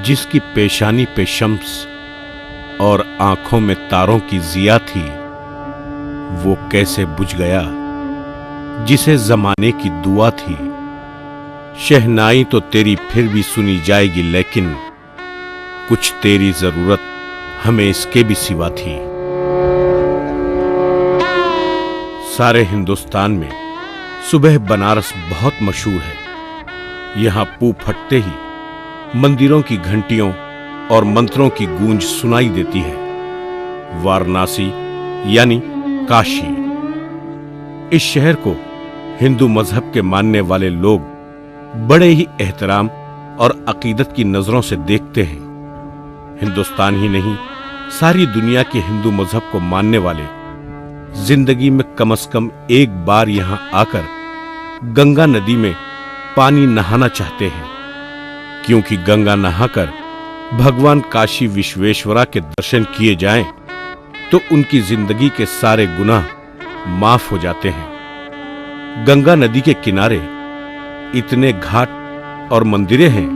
जिसकी पेशानी पे शम्स और आंखों में तारों की जिया थी, वो कैसे बुझ गया जिसे जमाने की दुआ थी। शहनाई तो तेरी फिर भी सुनी जाएगी, लेकिन कुछ तेरी जरूरत हमें इसके भी सिवा थी। सारे हिंदुस्तान में सुबह बनारस बहुत मशहूर है। यहां पू फटते ही मंदिरों की घंटियों और मंत्रों की गूंज सुनाई देती है। वाराणसी यानी काशी। इस शहर को हिंदू मजहब के मानने वाले लोग बड़े ही एहतराम और अकीदत की नजरों से देखते हैं। हिंदुस्तान ही नहीं, सारी दुनिया के हिंदू मजहब को मानने वाले जिंदगी में कम से कम एक बार यहां आकर गंगा नदी में पानी नहाना चाहते हैं, क्योंकि गंगा नहाकर भगवान काशी विश्वेश्वरा के दर्शन किए जाएं तो उनकी जिंदगी के सारे गुनाह माफ हो जाते हैं। गंगा नदी के किनारे इतने घाट और मंदिरें हैं,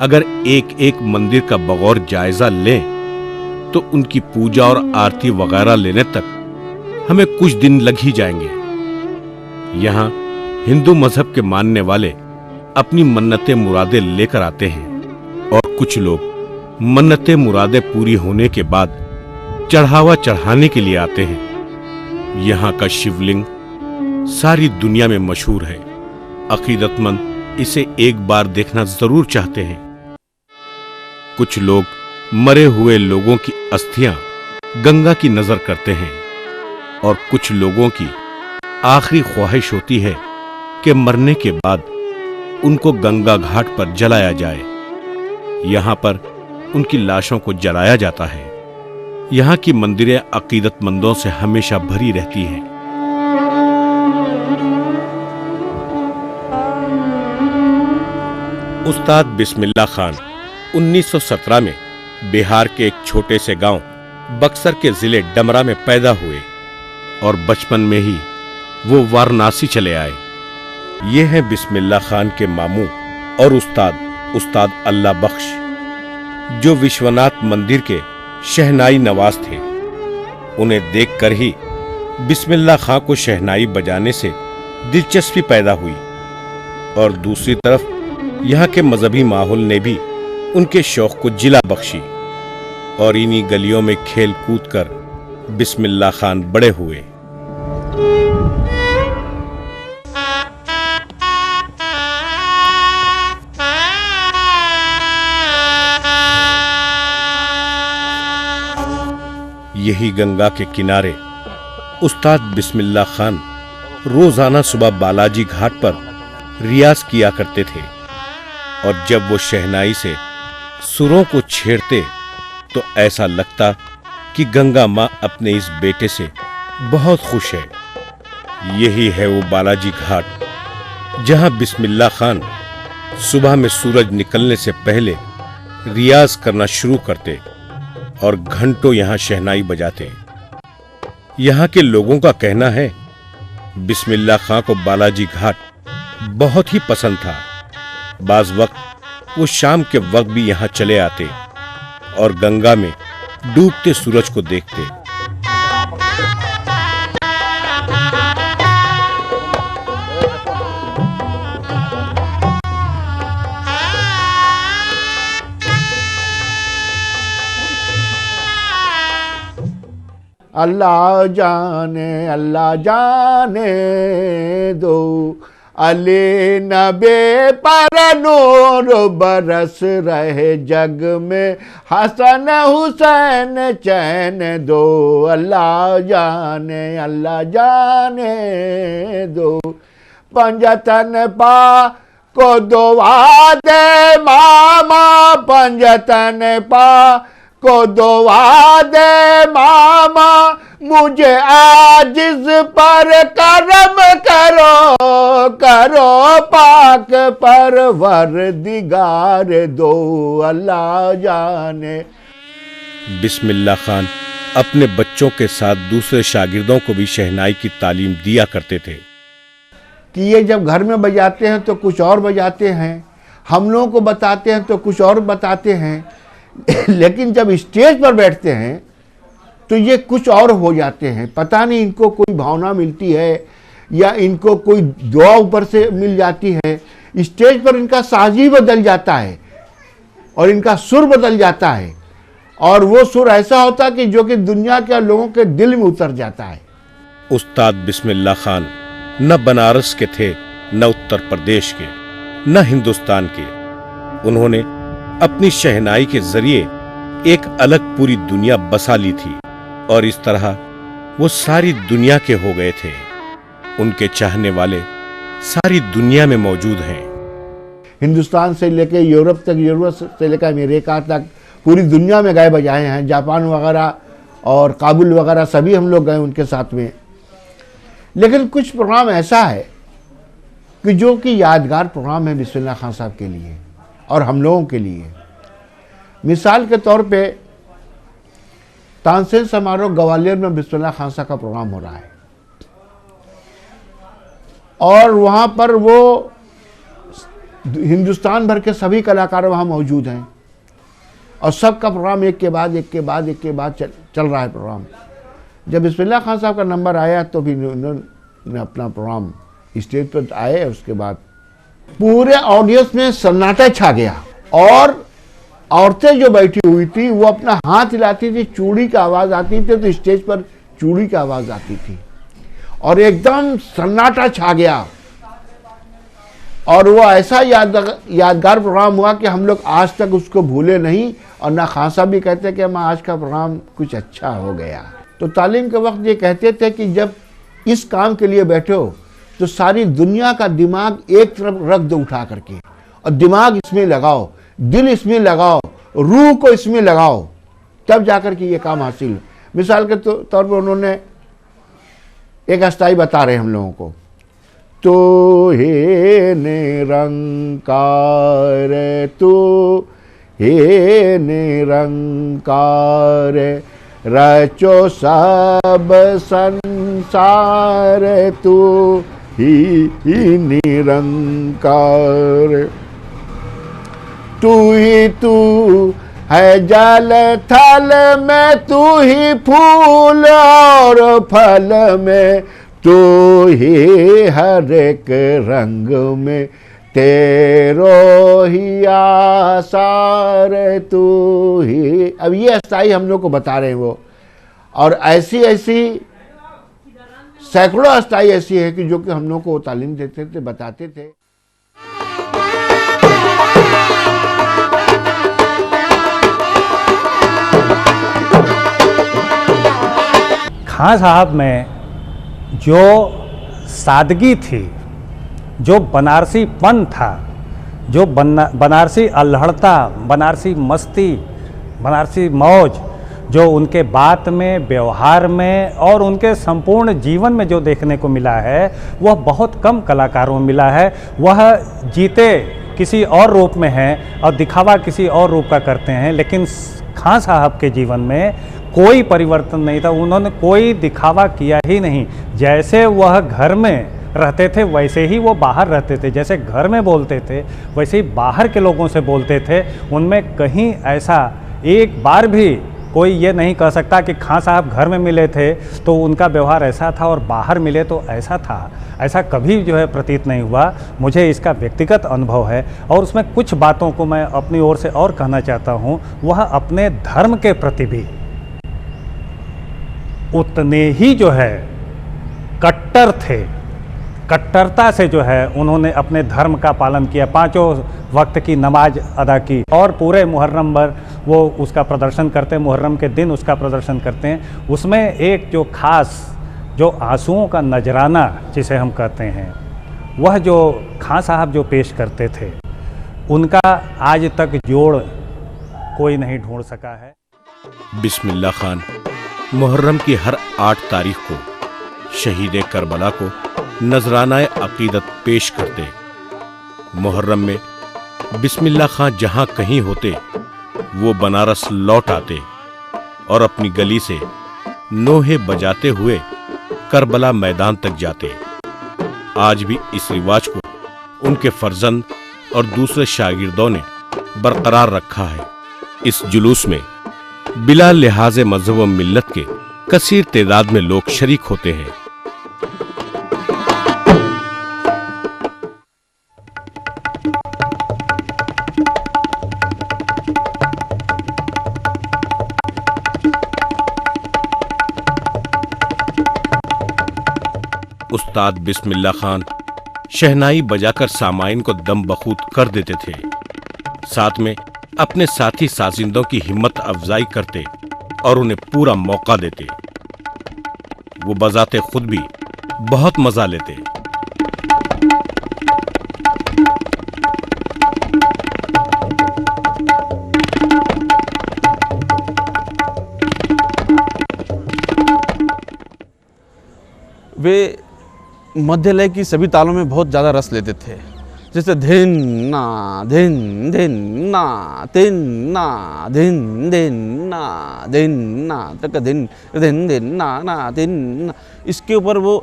अगर एक एक मंदिर का बगौर जायजा लें तो उनकी पूजा और आरती वगैरह लेने तक हमें कुछ दिन लग ही जाएंगे। यहां हिंदू मजहब के मानने वाले अपनी मन्नतें मुरादें लेकर आते हैं और कुछ लोग मन्नतें मुरादें पूरी होने के बाद चढ़ावा चढ़ाने के लिए आते हैं। यहां का शिवलिंग सारी दुनिया में मशहूर है। अकीदतमंद इसे एक बार देखना जरूर चाहते हैं। कुछ लोग मरे हुए लोगों की अस्थियां गंगा की नजर करते हैं और कुछ लोगों की आखिरी ख्वाहिश होती है कि मरने के बाद उनको गंगा घाट पर जलाया जाए। यहां पर उनकी लाशों को जलाया जाता है। यहां की मंदिरें अकीदतमंदों से हमेशा भरी रहती हैं। उस्ताद बिस्मिल्लाह खान 1917 में बिहार के एक छोटे से गांव बक्सर के जिले डमरा में पैदा हुए और बचपन में ही वो वाराणसी चले आए। ये हैं बिस्मिल्लाह खान के मामू और उस्ताद अल्लाह बख्श, जो विश्वनाथ मंदिर के शहनाई नवाज थे। उन्हें देखकर ही बिस्मिल्लाह खां को शहनाई बजाने से दिलचस्पी पैदा हुई और दूसरी तरफ यहाँ के मजहबी माहौल ने भी उनके शौक को जिला बख्शी और इन्हीं गलियों में खेल कूद कर बिस्मिल्लाह खान बड़े हुए। यही गंगा के किनारे उस्ताद बिस्मिल्लाह खान रोजाना सुबह बालाजी घाट पर रियाज किया करते थे और जब वो शहनाई से सुरों को छेड़ते तो ऐसा लगता कि गंगा माँ अपने इस बेटे से बहुत खुश है। यही है वो बालाजी घाट जहां बिस्मिल्लाह खान सुबह में सूरज निकलने से पहले रियाज करना शुरू करते और घंटों यहां शहनाई बजाते। यहां के लोगों का कहना है बिस्मिल्लाह खां को बालाजी घाट बहुत ही पसंद था। बाज वक्त वो शाम के वक्त भी यहां चले आते और गंगा में डूबते सूरज को देखते। अल्लाह जाने दो, अली नबी पर नूर बरस रहे जग में, हसन हुसैन चैन दो। अल्लाह जाने दो। पंजतन पा को दुआ दे मामा, पंजतन पा को दुआ दे मामा, मुझे आजिज पर करम करो पाक परवरदिगार दो। अल्लाह जाने। बिस्मिल्लाह खान अपने बच्चों के साथ दूसरे शागिर्दों को भी शहनाई की तालीम दिया करते थे। कि ये जब घर में बजाते हैं तो कुछ और बजाते हैं, हम लोगों को बताते हैं तो कुछ और बताते हैं लेकिन जब स्टेज पर बैठते हैं तो ये कुछ और हो जाते हैं। पता नहीं इनको कोई भावना मिलती है या इनको कोई दुआ ऊपर से मिल जाती है। स्टेज पर इनका साज ही बदल जाता है और इनका सुर बदल जाता है, और वो सुर ऐसा होता है कि जो कि दुनिया के लोगों के दिल में उतर जाता है। उस्ताद बिस्मिल्लाह खान न बनारस के थे, न उत्तर प्रदेश के, न हिंदुस्तान के। उन्होंने अपनी शहनाई के जरिए एक अलग पूरी दुनिया बसा ली थी और इस तरह वो सारी दुनिया के हो गए थे। उनके चाहने वाले सारी दुनिया में मौजूद हैं। हिंदुस्तान से लेकर यूरोप तक, यूरोप से लेकर अमेरिका तक, पूरी दुनिया में गए बजाए हैं। जापान वगैरह और काबुल वगैरह सभी हम लोग गए उनके साथ में। लेकिन कुछ प्रोग्राम ऐसा है कि जो कि यादगार प्रोग्राम है बिस्मिल्लाह खान साहब के लिए और हम लोगों के लिए। मिसाल के तौर पे तानसेन समारोह ग्वालियर में बिस्मिल्लाह खान साहब का प्रोग्राम हो रहा है और वहाँ पर वो हिंदुस्तान भर के सभी कलाकार वहाँ मौजूद हैं और सबका प्रोग्राम एक के बाद चल रहा है प्रोग्राम। जब बिस्मिल्लाह खान साहब का नंबर आया तो भी उन्होंने अपना प्रोग्राम स्टेज पर आए। उसके बाद पूरे ऑडियंस में सन्नाटा छा गया और औरतें जो बैठी हुई थी वो अपना हाथ हिलाती थी, चूड़ी की आवाज़ आती थी तो स्टेज पर चूड़ी की आवाज़ आती थी और एकदम सन्नाटा छा गया। और वो ऐसा यादगार प्रोग्राम हुआ कि हम लोग आज तक उसको भूले नहीं। और ना खान साहब भी कहते कि हम आज का प्रोग्राम कुछ अच्छा हो गया। तो तालीम के वक्त ये कहते थे कि जब इस काम के लिए बैठे हो तो सारी दुनिया का दिमाग एक तरफ रख दो उठा करके और दिमाग इसमें लगाओ, दिल इसमें लगाओ, रूह को इसमें लगाओ, तब जाकर के ये काम हासिल हो। मिसाल के तौर पर उन्होंने एक अस्थाई बता रहे हम लोगों को, तो हे निरंकार, तो हे निरंकार, रचो सब संसार, तू ही निरंकार। तू है जल थल में, तू ही फूल और फल में, तू ही हर एक रंग में, तेरो ही आसार, तू ही। अब ये अस्थाई हम लोग को बता रहे हैं वो, और ऐसी सैकड़ों अस्थाई ऐसी है कि जो कि हम लोग को तालीम देते थे, बताते थे। खान साहब में जो सादगी थी, जो बनारसीपन था, जो बनारसी अल्हड़ता, बनारसी मस्ती, बनारसी मौज, जो उनके बात में, व्यवहार में और उनके संपूर्ण जीवन में जो देखने को मिला है वह बहुत कम कलाकारों में मिला है। वह जीते किसी और रूप में हैं और दिखावा किसी और रूप का करते हैं, लेकिन खान साहब के जीवन में कोई परिवर्तन नहीं था। उन्होंने कोई दिखावा किया ही नहीं। जैसे वह घर में रहते थे वैसे ही वो बाहर रहते थे, जैसे घर में बोलते थे वैसे ही बाहर के लोगों से बोलते थे। उनमें कहीं ऐसा एक बार भी कोई ये नहीं कह सकता कि खान साहब घर में मिले थे तो उनका व्यवहार ऐसा था और बाहर मिले तो ऐसा था। ऐसा कभी जो है प्रतीत नहीं हुआ। मुझे इसका व्यक्तिगत अनुभव है और उसमें कुछ बातों को मैं अपनी ओर से और कहना चाहता हूँ। वह अपने धर्म के प्रति भी उतने ही जो है कट्टर थे। कट्टरता से जो है उन्होंने अपने धर्म का पालन किया, 5 वक्त की नमाज अदा की और पूरे मुहर्रम भर वो उसका प्रदर्शन करते हैं, मुहर्रम के दिन उसका प्रदर्शन करते हैं। उसमें एक जो खास जो आंसुओं का नजराना जिसे हम कहते हैं, वह जो खान साहब जो पेश करते थे उनका आज तक जोड़ कोई नहीं ढूंढ सका है। बिस्मिल्लाह खान मुहर्रम की हर 8 तारीख को शहीद करबला को नजरानाए अकीदत पेश करते। मुहर्रम में बिस्मिल्लाह खान जहां कहीं होते वो बनारस लौट आते और अपनी गली से नोहे बजाते हुए करबला मैदान तक जाते। आज भी इस रिवाज को उनके फर्जंद और दूसरे शागिर्दों ने बरकरार रखा है। इस जुलूस में बिला लिहाज मजहब व मिल्लत के कसीर तादाद में लोग शरीक होते हैं। उस्ताद बिस्मिल्लाह खान शहनाई बजाकर सामाइन को दम बखूद कर देते थे। साथ में अपने साथी साजिंदों की हिम्मत अफजाई करते और उन्हें पूरा मौका देते। वो बजाते खुद भी बहुत मजा लेते। वे मध्य लय की सभी तालों में बहुत ज़्यादा रस लेते थे, जैसे धिन ना धिन धिन ना तिन ना धिन धिन ना धिन ना तक धिन धिन धिन ना ना तिन ना। इसके ऊपर वो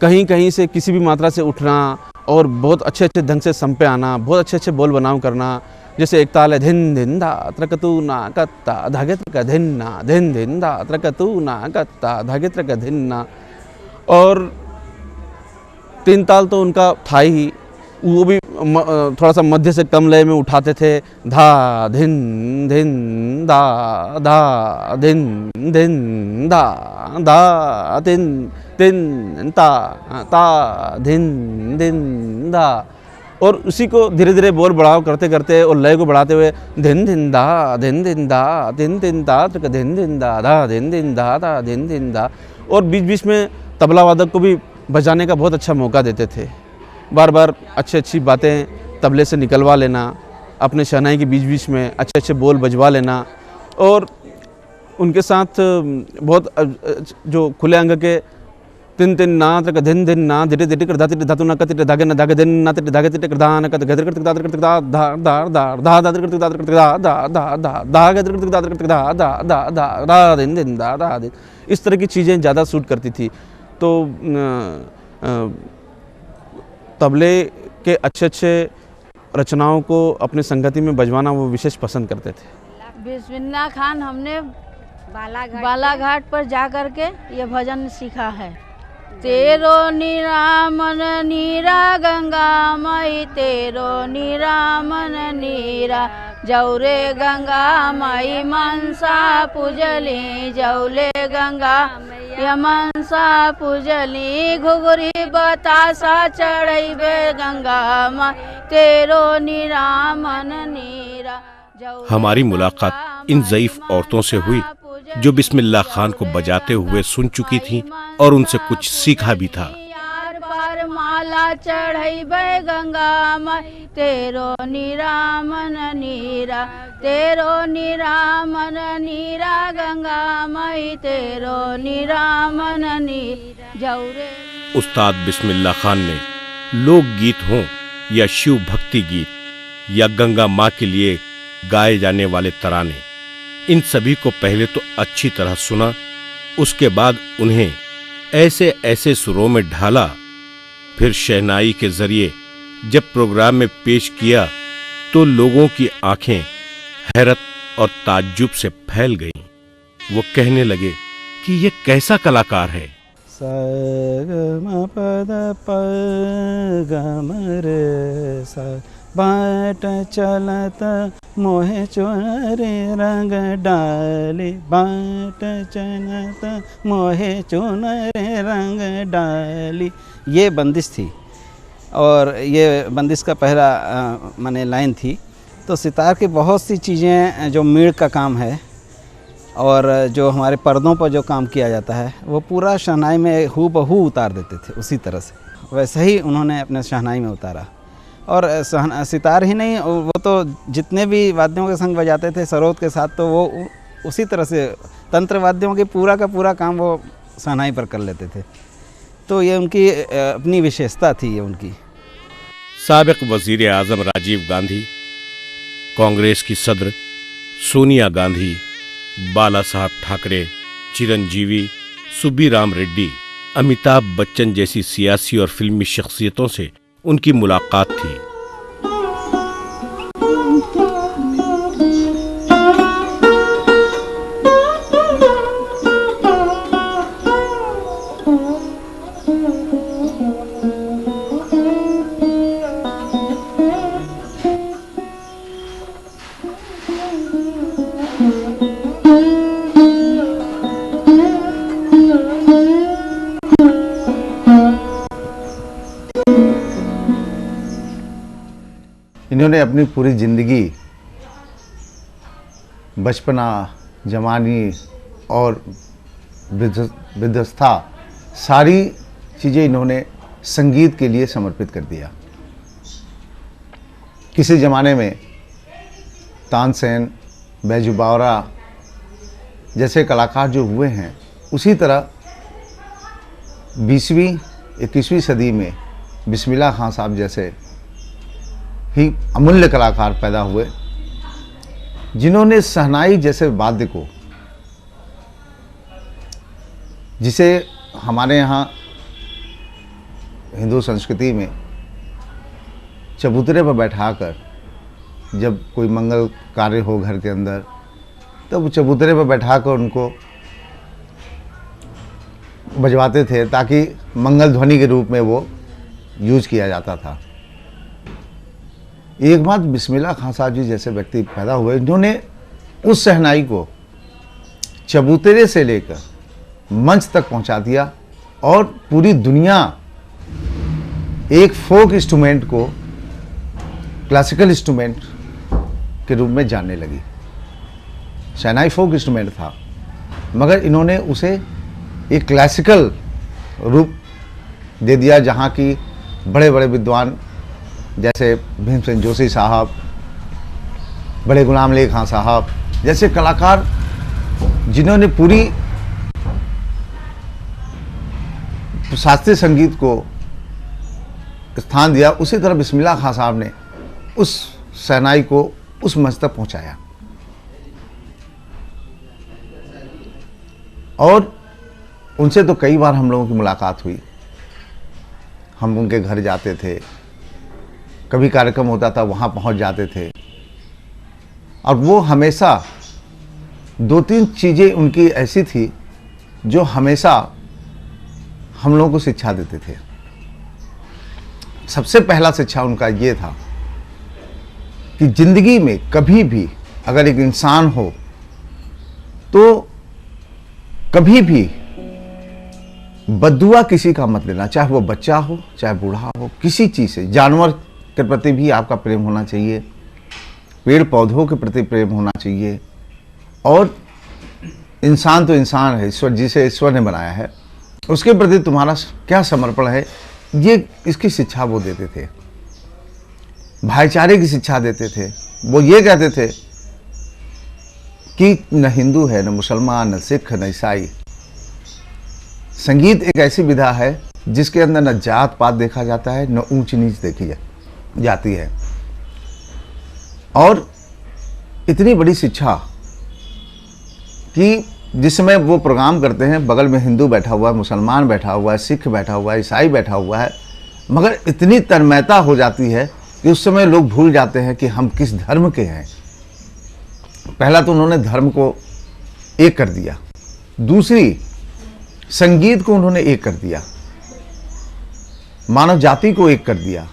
कहीं कहीं से किसी भी मात्रा से उठना और बहुत अच्छे अच्छे ढंग से संपे आना, बहुत अच्छे अच्छे बोल बनाव करना। जैसे एक ताल है धिन धिन धा त्रकतु ना कत्ता धागे त्रक धिन ना धिन धिन धा त्रकतु ना कत्ता धागे त्रक धिन ना। और तीन ताल तो उनका था ही, वो भी थोड़ा सा मध्य से कम लय में उठाते थे। धा धिन धिन दा धा धिन धिन दा धा तिन तिन ता ता धिन धिन दा। और उसी को धीरे धीरे बोल बढ़ाव करते करते और लय को बढ़ाते हुए धिन धिन दा धिन धिन दा धिन धिन दा तक धिन धिन दा धा धिन धिन दा धा धिन धिन दा। और बीच बीच में तबला वादक को भी बजाने का बहुत अच्छा मौका देते थे। बार बार अच्छी अच्छी बातें तबले से निकलवा लेना, अपने शहनाई के बीच बीच में अच्छे अच्छे बोल बजवा लेना। और उनके साथ बहुत जो खुले अंग के तिन तिन ना तक धिन धिन ना धीरे धीरे कर धाते धातु ना कते धागे ना धागे दिन ना ते धागे ते कर धा ना कते गदर करते दादर करते दा धा धा धा धा दादर करते दादर करते दा धा धा धा धा गदर करते दादर करते दा धा धा धा धा दिन दिन दा धा दिन। इस तरह की चीज़ें ज़्यादा सूट करती थी। तो तबले के अच्छे अच्छे रचनाओं को अपने संगति में बजवाना वो विशेष पसंद करते थे। बिस्मिल्लाह खान हमने बालाघाट पर जा कर के ये भजन सीखा है। तेरो निरामन नीरा गंगा माई, तेरो निरामन नीरा जौरे गंगा माई मनसा पूजली, जौले गंगा मनसा पूजली। घुघरी बतासा चढ़ैबे गंगा माई, तेरो निरामन नीरा। हमारी मुलाकात इन ज़ईफ औरतों से हुई जो बिस्मिल्लाह खान को बजाते हुए सुन चुकी थीं और उनसे कुछ सीखा भी था। पर माला चढ़ैबे गंगा माई, तेरो निरामन नीरा, तेरो निरामन नीरा गंगा माई, तेरो निरामन नीरा जौरे। उस्ताद बिस्मिल्लाह खान ने लोकगीत हों या शिव भक्ति गीत या गंगा माँ के लिए गाए जाने वाले तराने, इन सभी को पहले तो अच्छी तरह सुना, उसके बाद उन्हें ऐसे ऐसे सुरों में ढाला। फिर शहनाई के जरिए जब प्रोग्राम में पेश किया तो लोगों की आंखें हैरत और ताज्जुब से फैल गईं। वो कहने लगे कि ये कैसा कलाकार है। सा ग म प द प ग म रे सा, बाट चलत मोहे चुनरे रंग डाले, बाट चलत मोहे चुनरे रंग डाली। ये बंदिश थी और ये बंदिश का पहला माने लाइन थी। तो सितार की बहुत सी चीज़ें जो मीड़ का काम है और जो हमारे पर्दों पर जो काम किया जाता है वो पूरा शहनाई में हूबहू उतार देते थे। उसी तरह से वैसे ही उन्होंने अपने शहनाई में उतारा। और सितार ही नहीं, वो तो जितने भी वाद्यों के संग बजाते थे सरोद के साथ, तो वो उसी तरह से तंत्र वाद्यों के पूरा का पूरा काम वो शहनाई पर कर लेते थे। तो ये उनकी अपनी विशेषता थी। ये उनकी साबिक वजीर आज़म राजीव गांधी, कांग्रेस की सदर सोनिया गांधी, बाला साहब ठाकरे, चिरंजीवी सुब्बीराम रेड्डी, अमिताभ बच्चन जैसी सियासी और फिल्मी शख्सियतों से उनकी मुलाकात थी। इन्होंने अपनी पूरी ज़िंदगी, बचपना, जवानी और वृद्धावस्था, सारी चीज़ें इन्होंने संगीत के लिए समर्पित कर दिया। किसी ज़माने में तानसेन, बैजू बावरा जैसे कलाकार जो हुए हैं, उसी तरह 20वीं 21वीं सदी में बिस्मिल्लाह खां साहब जैसे ही अमूल्य कलाकार पैदा हुए, जिन्होंने शहनाई जैसे वाद्य को, जिसे हमारे यहाँ हिंदू संस्कृति में चबूतरे पर बैठाकर जब कोई मंगल कार्य हो घर के अंदर, तब चबूतरे पर बैठाकर उनको बजवाते थे ताकि मंगल ध्वनि के रूप में वो यूज किया जाता था। एक बात बिस्मिल्लाह खां साहब जी जैसे व्यक्ति पैदा हुए, जिन्होंने उस शहनाई को चबूतरे से लेकर मंच तक पहुंचा दिया और पूरी दुनिया एक फोक इंस्ट्रूमेंट को क्लासिकल इंस्ट्रूमेंट के रूप में जानने लगी। शहनाई फोक इंस्ट्रूमेंट था, मगर इन्होंने उसे एक क्लासिकल रूप दे दिया, जहाँ की बड़े बड़े विद्वान जैसे भीमसेन जोशी साहब, बड़े गुलाम अली खां साहब जैसे कलाकार, जिन्होंने पूरी शास्त्रीय संगीत को स्थान दिया, उसी तरह बिस्मिल्लाह खां साहब ने उस शहनाई को उस मंच तक पहुंचाया। और उनसे तो कई बार हम लोगों की मुलाकात हुई, हम उनके घर जाते थे, कभी कार्यक्रम होता था वहाँ पहुँच जाते थे, और वो हमेशा 2-3 चीज़ें उनकी ऐसी थी जो हमेशा हम लोगों को शिक्षा देते थे। सबसे पहला शिक्षा उनका ये था कि ज़िंदगी में कभी भी अगर एक इंसान हो तो कभी भी बद्दुआ किसी का मत लेना, चाहे वो बच्चा हो चाहे बूढ़ा हो, किसी चीज़ से। जानवर के प्रति भी आपका प्रेम होना चाहिए, पेड़ पौधों के प्रति प्रेम होना चाहिए, और इंसान तो इंसान है, ईश्वर जिसे ईश्वर ने बनाया है उसके प्रति तुम्हारा क्या समर्पण है, ये इसकी शिक्षा वो देते थे। भाईचारे की शिक्षा देते थे। वो ये कहते थे कि न हिंदू है, न मुसलमान, न सिख, न ईसाई। संगीत एक ऐसी विधा है जिसके अंदर न जात पात देखा जाता है, न ऊंच नीच देखी जाती है। और इतनी बड़ी शिक्षा कि जिस समय वो प्रोग्राम करते हैं, बगल में हिंदू बैठा हुआ है, मुसलमान बैठा हुआ है, सिख बैठा हुआ है, ईसाई बैठा हुआ है, मगर इतनी तन्मयता हो जाती है कि उस समय लोग भूल जाते हैं कि हम किस धर्म के हैं। पहला तो उन्होंने धर्म को एक कर दिया, दूसरी संगीत को उन्होंने एक कर दिया, मानव जाति को एक कर दिया।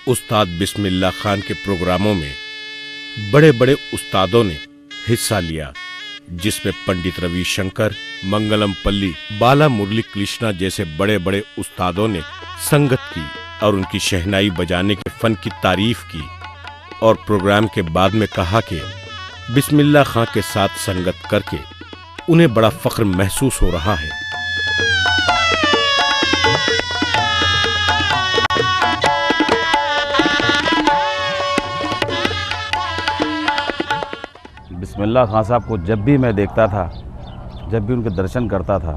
उस्ताद बिस्मिल्लाह खान के प्रोग्रामों में बड़े बड़े उस्तादों ने हिस्सा लिया, जिसमें पंडित रविशंकर, मंगलम पल्ली, बाला मुरली कृष्णा जैसे बड़े बड़े उस्तादों ने संगत की और उनकी शहनाई बजाने के फन की तारीफ की, और प्रोग्राम के बाद में कहा कि बिस्मिल्लाह खां के साथ संगत करके उन्हें बड़ा फख्र महसूस हो रहा है। बिस्मिल्लाह खां साहब को जब भी मैं देखता था, जब भी उनके दर्शन करता था,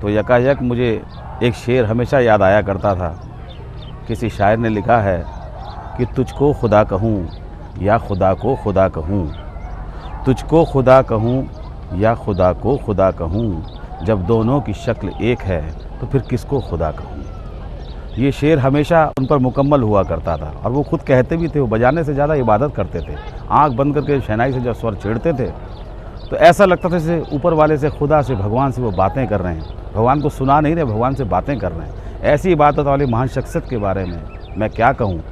तो यकायक मुझे एक शेर हमेशा याद आया करता था। किसी शायर ने लिखा है कि तुझको खुदा कहूँ या खुदा को खुदा कहूँ, तुझको खुदा कहूँ या खुदा को खुदा कहूँ, जब दोनों की शक्ल एक है तो फिर किसको खुदा कहूँ। ये शेर हमेशा उन पर मुकम्मल हुआ करता था और वो खुद कहते भी थे, वो बजाने से ज़्यादा इबादत करते थे। आँख बंद करके शहनाई से जब स्वर छेड़ते थे तो ऐसा लगता था जैसे ऊपर वाले से, खुदा से, भगवान से वो बातें कर रहे हैं। भगवान को सुना नहीं रहे, भगवान से बातें कर रहे हैं। ऐसी इबादत वाली महान शख्सियत के बारे में मैं क्या कहूँ।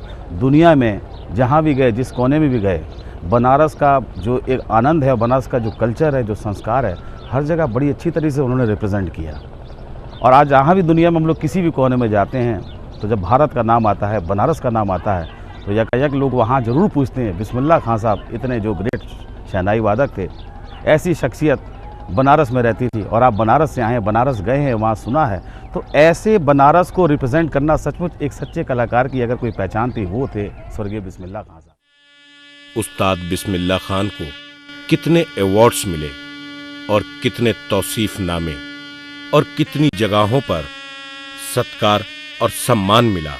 दुनिया में जहाँ भी गए, जिस कोने में भी गए, बनारस का जो एक आनंद है, बनारस का जो कल्चर है, जो संस्कार है, हर जगह बड़ी अच्छी तरीके से उन्होंने रिप्रेजेंट किया। और आज जहाँ भी दुनिया में हम लोग किसी भी कोने में जाते हैं तो जब भारत का नाम आता है, बनारस का नाम आता है, तो यकायक लोग वहाँ ज़रूर पूछते हैं बिस्मिल्लाह खान साहब, इतने जो ग्रेट शहनाई वादक थे, ऐसी शख्सियत बनारस में रहती थी। और आप बनारस से आए हैं, बनारस गए हैं, वहाँ सुना है, तो ऐसे बनारस को रिप्रेजेंट करना सचमुच एक सच्चे कलाकार की अगर कोई पहचान थी, वो थे स्वर्गीय बिस्मिल्लाह खान साहब। उस्ताद बिस्मिल्लाह खान को कितने अवार्ड्स मिले और कितने तौसीफनामे और कितनी जगहों पर सत्कार और सम्मान मिला।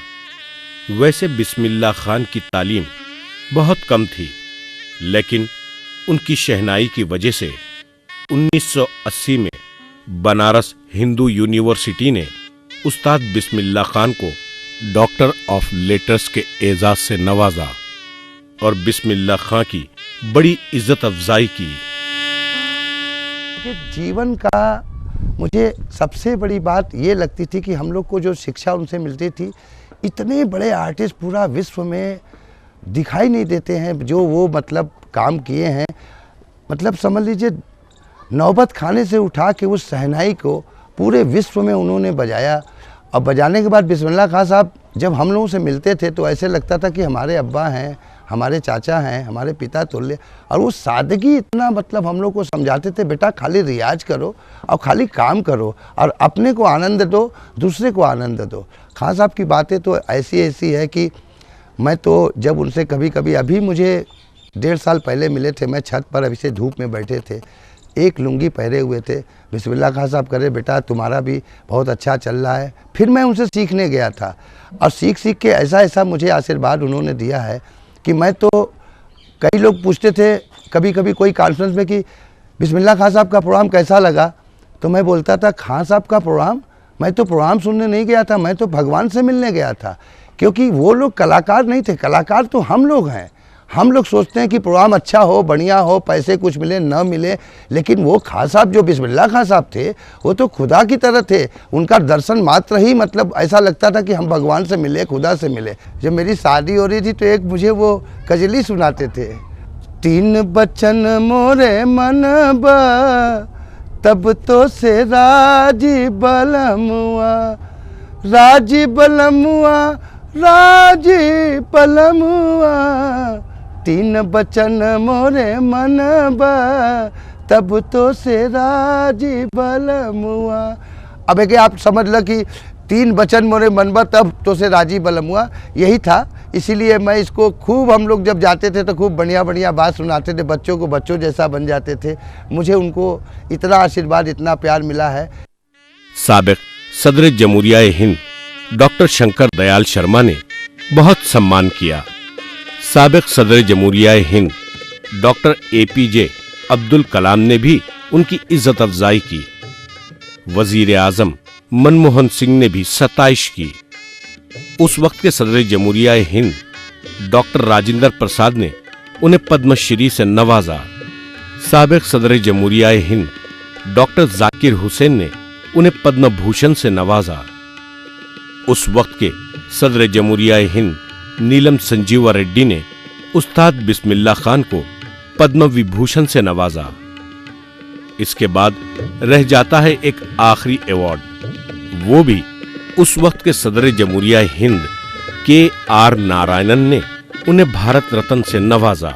वैसे बिस्मिल्लाह खान की तालीम बहुत कम थी, लेकिन उनकी शहनाई की वजह से 1980 में बनारस हिंदू यूनिवर्सिटी ने उस्ताद बिस्मिल्लाह खान को डॉक्टर ऑफ लेटर्स के एजाज से नवाजा और बिस्मिल्लाह खान की बड़ी इज्जत अफजाई की। जीवन का मुझे सबसे बड़ी बात ये लगती थी कि हम लोग को जो शिक्षा उनसे मिलती थी, इतने बड़े आर्टिस्ट पूरा विश्व में दिखाई नहीं देते हैं जो वो मतलब काम किए हैं। मतलब समझ लीजिए नौबत खाने से उठा के उस शहनाई को पूरे विश्व में उन्होंने बजाया। और बजाने के बाद बिस्मिल्लाह खान साहब जब हम लोगों से मिलते थे तो ऐसे लगता था कि हमारे अब्बा हैं, हमारे चाचा हैं, हमारे पिता तुल्य। और वो सादगी इतना मतलब हम लोग को समझाते थे, बेटा खाली रियाज करो और खाली काम करो और अपने को आनंद दो, दूसरे को आनंद दो। खान साहब की बातें तो ऐसी है कि मैं तो जब उनसे कभी कभी, अभी मुझे 1.5 साल पहले मिले थे, मैं छत पर अभी से धूप में बैठे थे, एक लुंगी पहरे हुए थे। बिस्मिल्लाह खान साहब करे, बेटा तुम्हारा भी बहुत अच्छा चल रहा है। फिर मैं उनसे सीखने गया था और सीख के ऐसा मुझे आशीर्वाद उन्होंने दिया है कि मैं तो, कई लोग पूछते थे कभी कभी कोई कॉन्फ्रेंस में कि बिस्मिल्लाह खान साहब का प्रोग्राम कैसा लगा, तो मैं बोलता था खान साहब का प्रोग्राम, मैं तो प्रोग्राम सुनने नहीं गया था, मैं तो भगवान से मिलने गया था। क्योंकि वो लोग कलाकार नहीं थे, कलाकार तो हम लोग हैं। हम लोग सोचते हैं कि प्रोग्राम अच्छा हो, बढ़िया हो, पैसे कुछ मिले न मिले, लेकिन वो खान साहब जो बिस्मिल्लाह खान साहब थे वो तो खुदा की तरह थे। उनका दर्शन मात्र ही मतलब ऐसा लगता था कि हम भगवान से मिले, खुदा से मिले। जब मेरी शादी हो रही थी तो एक मुझे वो गजली सुनाते थे, 3 बचन मोरे मन बा तब तो से राजी बलमुआ, राजी बलमुआ, राजी बलमुआ, 3 बचन मोरे मन बा तब तो से राजी बलमुआ। अब एक आप समझ लो कि 3 बचन मोरे मन बा तब तो से राजी बलमुआ, यही था। इसीलिए मैं इसको खूब, हम लोग जब जाते थे तो खूब बढ़िया बात सुनाते थे, बच्चों को बच्चों जैसा बन जाते थे। मुझे उनको इतना आशीर्वाद, इतना प्यार मिला है। साबिक सदर जमहूरिया हिंद डॉक्टर शंकर दयाल शर्मा ने बहुत सम्मान किया। साबिक सदर जमहूरिया हिंद डॉक्टर APJ अब्दुल कलाम ने भी उनकी इज्जत अफजाई की। वजीर आजम मनमोहन सिंह ने भी सताइश की। उस वक्त के सदर जमहूरिया हिंद डॉक्टर राजेंद्र प्रसाद ने उन्हें पद्मश्री से नवाजा। साबिक सदर जमहूरिया हिंद डॉक्टर जाकिर हुसैन ने उन्हें पद्म भूषण से नवाजा। उस वक्त के सदर जमहूरिया हिंद नीलम संजीवा रेड्डी ने उस्ताद बिस्मिल्लाह खान को पद्म विभूषण से नवाजा। इसके बाद रह जाता है एक आखिरी अवार्ड, वो भी उस वक्त के सदर जमहूरिया हिंद KR नारायणन ने उन्हें भारत रत्न से नवाजा।